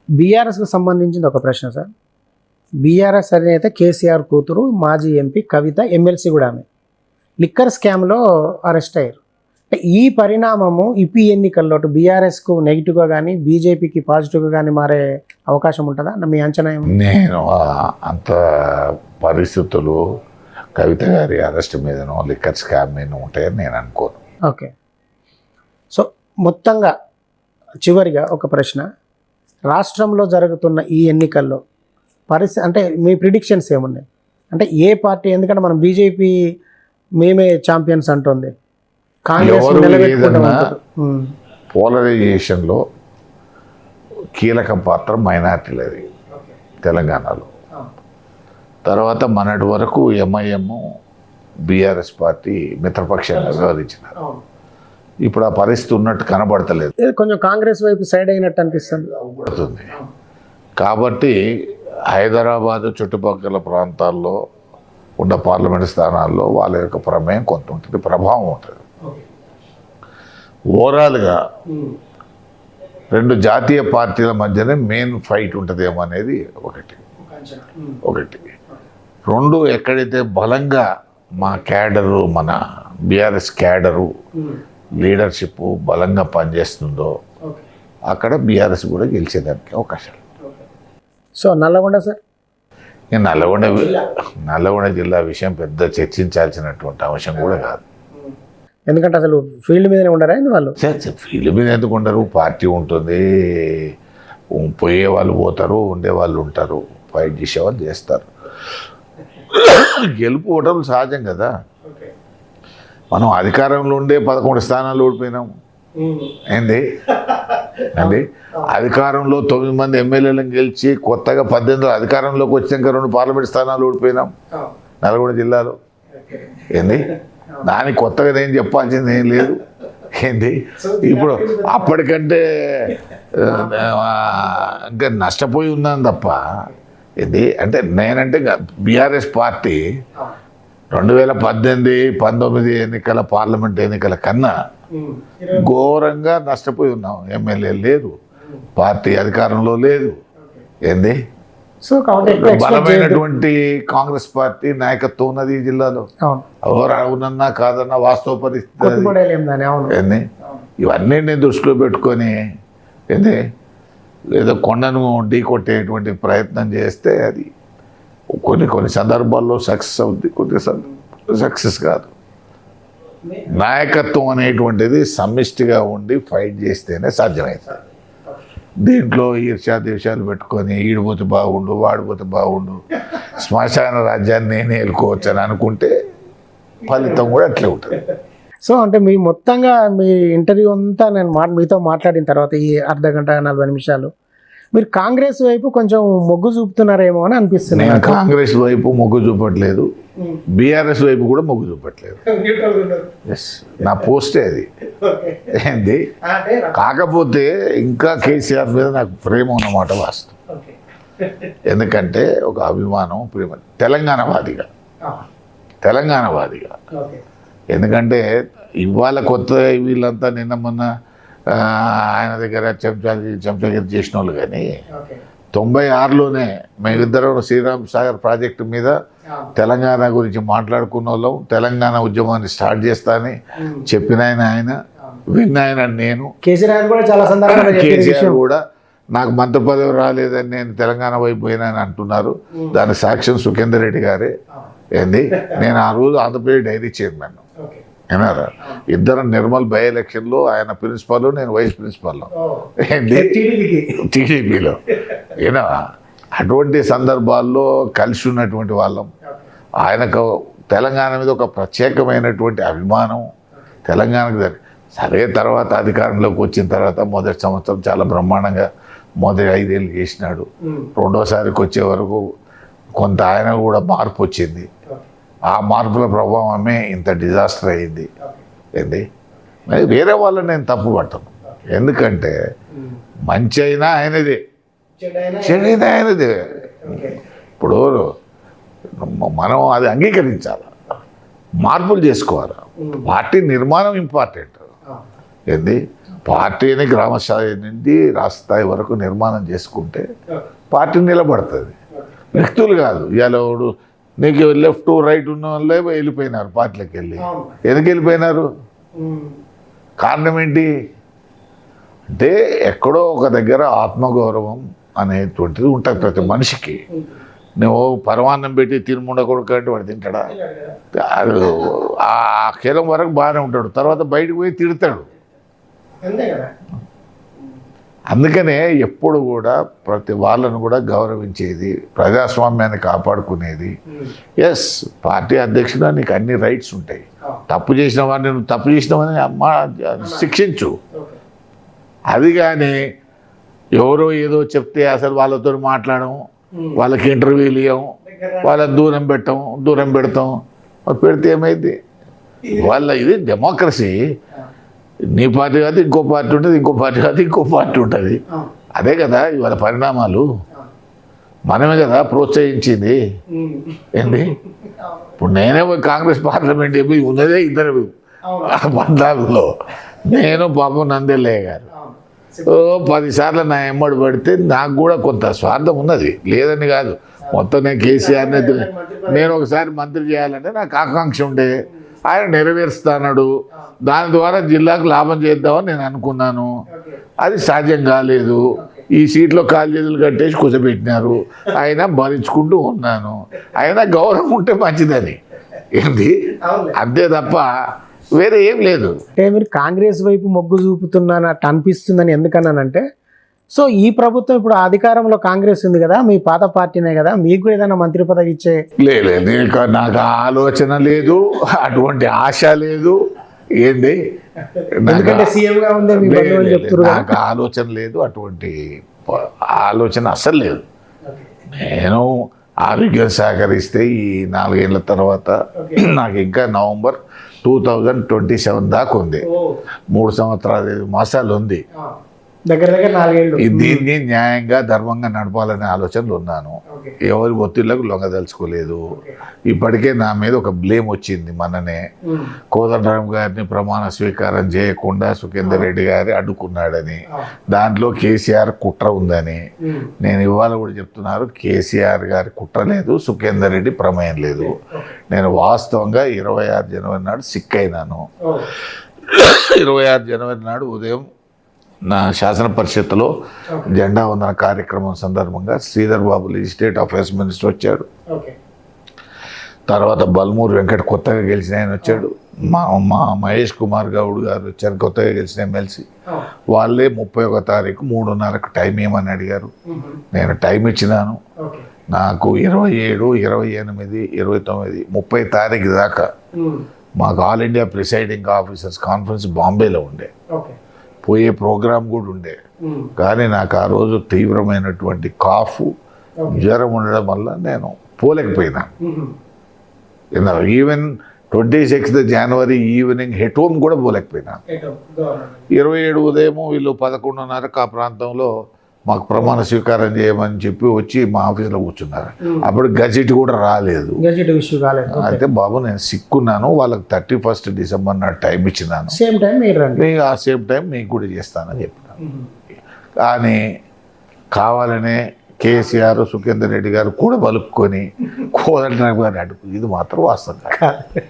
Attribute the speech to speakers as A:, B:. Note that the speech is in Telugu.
A: బీఆర్ఎస్కి సంబంధించింది ఒక ప్రశ్న సార్. బీఆర్ఎస్ అధినేత కేసీఆర్ కూతురు మాజీ ఎంపీ కవిత ఎమ్మెల్సీ కూడా ఆమె లిక్కర్ స్కామ్లో అరెస్ట్ అయ్యారు. అంటే ఈ పరిణామము ఇపి ఎన్నికల్లో అటు బీఆర్ఎస్కు నెగిటివ్గా కానీ బీజేపీకి పాజిటివ్గా కానీ మారే అవకాశం ఉంటుందా అంటే మీ అంచనా ఏమో?
B: నేను అంత పరిస్థితులు కవిత గారి అరెస్ట్ మీదనో లిక్కర్ స్కామ్ మీద ఉంటాయని నేను అనుకోను.
A: ఓకే. సో మొత్తంగా చివరిగా ఒక ప్రశ్న, రాష్ట్రంలో జరుగుతున్న ఈ ఎన్నికల్లో పరిస్థితి అంటే మీ ప్రిడిక్షన్స్ ఏమున్నాయి? అంటే ఏ పార్టీ, ఎందుకంటే మనం బీజేపీ మేమే ఛాంపియన్స్ అంటుంది, కాంగ్రెస్
B: పోలరైజేషన్లో కీలక పాత్ర మైనార్టీలది తెలంగాణలో. తర్వాత మొన్నటి వరకు ఎంఐఎం బీఆర్ఎస్ పార్టీ మిత్రపక్షంగా వ్యవహరించినారు. ఇప్పుడు ఆ పరిస్థితి ఉన్నట్టు కనబడతలేదు,
A: కొంచెం కాంగ్రెస్ వైపు సైడ్ అయినట్టు అనిపిస్తుంది.
B: పడుతుంది. కాబట్టి హైదరాబాదు చుట్టుపక్కల ప్రాంతాల్లో ఉన్న పార్లమెంట్ స్థానాల్లో వాళ్ళ యొక్క ప్రమేయం కొంత ఉంటుంది, ప్రభావం ఉంటుంది. ఓవరాల్గా రెండు జాతీయ పార్టీల మధ్యనే మెయిన్ ఫైట్ ఉంటుందేమో అనేది ఒకటి. రెండు, ఎక్కడైతే బలంగా మా క్యాడరు, మన బీఆర్ఎస్ క్యాడరు లీడర్షిప్ బలంగా పనిచేస్తుందో అక్కడ బీఆర్ఎస్ కూడా గెలిచేదానికి అవకాశాలు.
A: సో నల్లగొండ సార్,
B: నల్లగొండ జిల్లా విషయం పెద్ద చర్చించాల్సినటువంటి అంశం కూడా కాదు.
A: ఎందుకంటే అసలు ఫీల్డ్ మీదనే ఉండరా వాళ్ళు?
B: ఫీల్డ్ మీద ఎందుకు ఉండరు? పార్టీ ఉంటుంది, పోయే వాళ్ళు పోతారు, ఉండే వాళ్ళు ఉంటారు, ఫైట్ చేసేవాళ్ళు చేస్తారు. గెలుపు ఓటర్లు సహజం కదా. మనం అధికారంలో ఉండే 11 స్థానాలు ఓడిపోయినాం ఏంది అండి. అధికారంలో 9 మంది ఎమ్మెల్యేలను గెలిచి కొత్తగా 18 అధికారంలోకి వచ్చాక 2 పార్లమెంట్ స్థానాలు ఓడిపోయినాం నల్గొండ జిల్లాలో ఏంది. దానికి కొత్తగా నేను చెప్పాల్సింది ఏం లేదు ఏంది. ఇప్పుడు అప్పటికంటే ఇంకా నష్టపోయి ఉన్నాను తప్ప ఏంది. అంటే నేనంటే బీఆర్ఎస్ పార్టీ 2018, 19 ఎన్నికల పార్లమెంట్ ఎన్నికల కన్నా ఘోరంగా నష్టపోయి ఉన్నాం. ఎమ్మెల్యే లేదు, పార్టీ అధికారంలో లేదు ఏంది.
A: సో
B: బలమైనటువంటి కాంగ్రెస్ పార్టీ నాయకత్వం ఉన్నది ఈ జిల్లాలో. ఎవరు అవునన్నా కాదన్నా వాస్తవ పరిస్థితి ఏంది. ఇవన్నీ నేను దృష్టిలో పెట్టుకొని ఏంది ఏదో కొండను ఢీ కొట్టేటువంటి ప్రయత్నం చేస్తే అది కొన్ని సందర్భాల్లో సక్సెస్ అవుద్ది, కొన్ని సక్సెస్ కాదు. నాయకత్వం అనేటువంటిది సమిష్టిగా ఉండి ఫైట్ చేస్తేనే సాధ్యమవుతుంది. దీంట్లో ఈర్ష్యా దేశాలు పెట్టుకొని ఈడిపోతే బాగుండు, వాడిపోతే బాగుండు, శ్మశాన రాజ్యాన్ని నేనే వెళ్ళుకోవచ్చు అని అనుకుంటే ఫలితం కూడా అట్లే ఉంటుంది.
A: సో అంటే మీ మొత్తంగా మీ ఇంటర్వ్యూ అంతా నేను మీతో మాట్లాడిన తర్వాత ఈ అర్ధగంట 40 నిమిషాలు మీరు కాంగ్రెస్ వైపు కొంచెం మొగ్గు చూపుతున్నారేమో అని అనిపిస్తుంది.
B: నేను కాంగ్రెస్ వైపు మొగ్గు చూపట్లేదు, బీఆర్ఎస్ వైపు కూడా మొగ్గు చూపట్లేదు. ఎస్, నా పోస్టే అది ఏంది. కాకపోతే ఇంకా కేసీఆర్ మీద నాకు ప్రేమ ఉన్నమాట వాస్తవం. ఎందుకంటే ఒక అభిమానం, ప్రేమ, తెలంగాణవాదిగా. ఎందుకంటే ఇవాళ కొత్త వీళ్ళంతా నిన్న మొన్న ఆయన దగ్గర చెంచాగిరి చేసిన వాళ్ళు, కానీ 96లోనే మేమిద్దరం శ్రీరామ్ సాగర్ ప్రాజెక్టు మీద తెలంగాణ గురించి మాట్లాడుకున్న వాళ్ళం. తెలంగాణ ఉద్యమాన్ని స్టార్ట్ చేస్తానని చెప్పిన ఆయన విన్నాయన నేను. కేసీఆర్ కూడా నాకు మంత్రి పదవి రాలేదని నేను తెలంగాణ వైపు పోయినాయని అంటున్నారు. దాని సాక్ష్యం సుఖేందర్ రెడ్డి గారే ఏంది. నేను ఆ రోజు ఆంధ్రప్రదేశ్ డైరీ చైర్మన్ ఏనారా. ఇద్దరం నిర్మల్ బై ఎలక్షన్లో ఆయన ప్రిన్సిపాల్, నేను వైస్ ప్రిన్సిపాల్ ఏంటి టీడీపీలో ఏనా. అటువంటి సందర్భాల్లో కలిసి ఉన్నటువంటి వాళ్ళం. ఆయనకు తెలంగాణ మీద ఒక ప్రత్యేకమైనటువంటి అభిమానం తెలంగాణకు. సరే, తర్వాత అధికారంలోకి వచ్చిన తర్వాత మొదటి సంవత్సరం చాలా బ్రహ్మాండంగా మొదటి 5 ఏళ్ళు చేసినాడు. రెండోసారికి వచ్చే వరకు కొంత ఆయన కూడా మార్పు వచ్చింది. ఆ మార్పుల ప్రభావమే ఇంత డిజాస్టర్ అయింది ఏంది. మరి వేరే వాళ్ళని నేను తప్పు పట్టను, ఎందుకంటే మంచి అయినా ఆయనదే, చెడైనా ఆయనదే. ఇప్పుడు మనం అది అంగీకరించాలి, మార్పులు చేసుకోవాలి. పార్టీ నిర్మాణం ఇంపార్టెంట్, ఏంది పార్టీని గ్రామ స్థాయి నుండి రాష్ట్ర స్థాయి వరకు నిర్మాణం చేసుకుంటే పార్టీ నిలబడుతుంది, వ్యక్తులు కాదు. ఇవాళ నీకు లెఫ్ట్ రైట్ ఉన్న వాళ్ళే వెళ్ళిపోయినారు పార్టీలకు వెళ్ళి. ఎందుకు వెళ్ళిపోయినారు? కారణం ఏంటి అంటే ఎక్కడో ఒక దగ్గర ఆత్మగౌరవం అనేటువంటిది ఉంటుంది ప్రతి మనిషికి. నువ్వు పరమాన్నం పెట్టి తిరుముండ కొడుకు అంటే వాడు తింటాడా? అది ఆ క్షణం వరకు బాగానే ఉంటాడు, తర్వాత బయటకు పోయి తిడతాడు. అందుకనే ఎప్పుడు కూడా ప్రతి వాళ్ళను కూడా గౌరవించేది, ప్రజాస్వామ్యాన్ని కాపాడుకునేది. ఎస్, పార్టీ అధ్యక్షుడు నీకు అన్ని రైట్స్ ఉంటాయి. తప్పు చేసిన వాడిని నువ్వు తప్పు చేసినావని శిక్షించు. అది కానీ ఎవరో ఏదో చెప్తే అసలు వాళ్ళతో మాట్లాడము, వాళ్ళకి ఇంటర్వ్యూలు ఇవ్వము, వాళ్ళని దూరం పెడతాం. పెడితే ఏమైంది? వాళ్ళ ఇది డెమోక్రసీ. నీ పార్టీ కాదు ఇంకో పార్టీ ఉంటుంది, ఇంకో పార్టీ కాదు ఇంకో పార్టీ ఉంటుంది. అదే కదా ఇవాళ పరిణామాలు. మనమే కదా ప్రోత్సహించింది. ఏంది ఇప్పుడు నేనే కాంగ్రెస్ పార్లమెంట్ ఎంపీ ఉన్నదే ఇద్దరు 14లో, నేను పాపం నందెల్లయ్య గారు. 10 సార్లు నా ఎమ్మడి పడితే నాకు కూడా కొంత స్వార్థం ఉన్నది, లేదని కాదు. మొత్తం నేను కేసీఆర్ని నేను ఒకసారి మంత్రి చేయాలంటే నాకు ఆకాంక్ష ఉండే, ఆయన నెరవేరుస్తాడు. దాని ద్వారా జిల్లాకు లాభం చేద్దామని నేను అనుకున్నాను. అది సాధ్యం కాలేదు. ఈ సీట్లో కాలు చేతులు కట్టేసి కూర్చోబెట్టినారు. అయినా భరించుకుంటూ ఉన్నాను. అయినా గౌరవం ఉంటే మంచిదని. ఏంది అంతే తప్ప వేరే ఏం లేదు.
A: అంటే మీరు కాంగ్రెస్ వైపు మొగ్గు చూపుతున్నట్టు అనిపిస్తుందని ఎందుకన్నానంటే, సో ఈ ప్రభుత్వం ఇప్పుడు అధికారంలో కాంగ్రెస్ ఉంది కదా, మీ పాత పార్టీనే కదా, మీకు ఏదైనా మంత్రి పదవి ఇచ్చే
B: లేదు. నాకు ఆలోచన లేదు, అటువంటి ఆశ లేదు. ఏంది
A: ఎందుకంటే సీఎం గా ఉంది
B: నాకు ఆలోచన లేదు, అటువంటి ఆలోచన అసలు లేదు. నేను ఆరోగ్యం సహకరిస్తే ఈ 4 ఏళ్ళ తర్వాత నాకు ఇంకా నవంబర్ 2027 దాకా ఉంది. 3 సంవత్సరాలు 5 మాసాలు ఉంది.
A: దగ్గర 4 ఏళ్ళు.
B: దీన్ని న్యాయంగా ధర్మంగా నడపాలనే ఆలోచనలు ఉన్నాను. ఎవరి ఒత్తిళ్లకు లొంగదలుచుకోలేదు. ఇప్పటికే నా మీద ఒక బ్లేమ్ వచ్చింది. మననే కోదండరాం గారిని ప్రమాణ స్వీకారం చేయకుండా సుఖేందర్ రెడ్డి గారి అడ్డుకున్నాడని, దాంట్లో కేసీఆర్ కుట్ర ఉందని. నేను ఇవాళ కూడా చెప్తున్నారు, కేసీఆర్ గారి కుట్ర లేదు, సుఖేందర్ రెడ్డి ప్రమేయం లేదు. నేను వాస్తవంగా 26 జనవరి నాడు సిక్ అయినాను. 26 జనవరి నాడు ఉదయం నా శాసన పరిషత్తులో జెండా వందన కార్యక్రమం సందర్భంగా Sridhar Babu legislative affairs minister వచ్చాడు. తర్వాత బల్మూరు వెంకట కొత్తగా గెలిచిన ఆయన వచ్చాడు. మా మహేష్ కుమార్ గౌడ్ గారు వచ్చారు, కొత్తగా గెలిచిన ఎమ్మెల్సీ. వాళ్ళే 31వ తారీఖు 3:30కు టైం ఏమని అడిగారు. నేను టైం ఇచ్చినాను. నాకు 27, 28, 29, 30 తారీఖు దాకా మాకు all India presiding officers conference బాంబేలో ఉండే, పోయే ప్రోగ్రాం కూడా ఉండే. కానీ నాకు ఆ రోజు తీవ్రమైనటువంటి కాఫ్, జ్వరం ఉండడం వల్ల నేను పోలేకపోయినా. ఈవెన్ 26 జనవరి ఈవినింగ్ హెట్ హోమ్ కూడా పోలేకపోయినా. 27 ఉదయం వీళ్ళు 11:30కు ఆ ప్రాంతంలో మాకు ప్రమాణ స్వీకారం చేయమని చెప్పి వచ్చి మా ఆఫీస్లో కూర్చున్నారు. అప్పుడు గజెట్ కూడా రాలేదు. అయితే బాబు నేను సిక్కున్నాను, వాళ్ళకి 31 డిసెంబర్ నాడు టైం ఇచ్చినాను, ఆ సేమ్ టైం మీకు కూడా చేస్తానని చెప్పినాను. కానీ కావాలనే కేసీఆర్ సుఖేందర్ రెడ్డి గారు కూడా పలుక్కొని కోదండరాం గారిని అడుగు, ఇది మాత్రం వాస్తవం కాదు.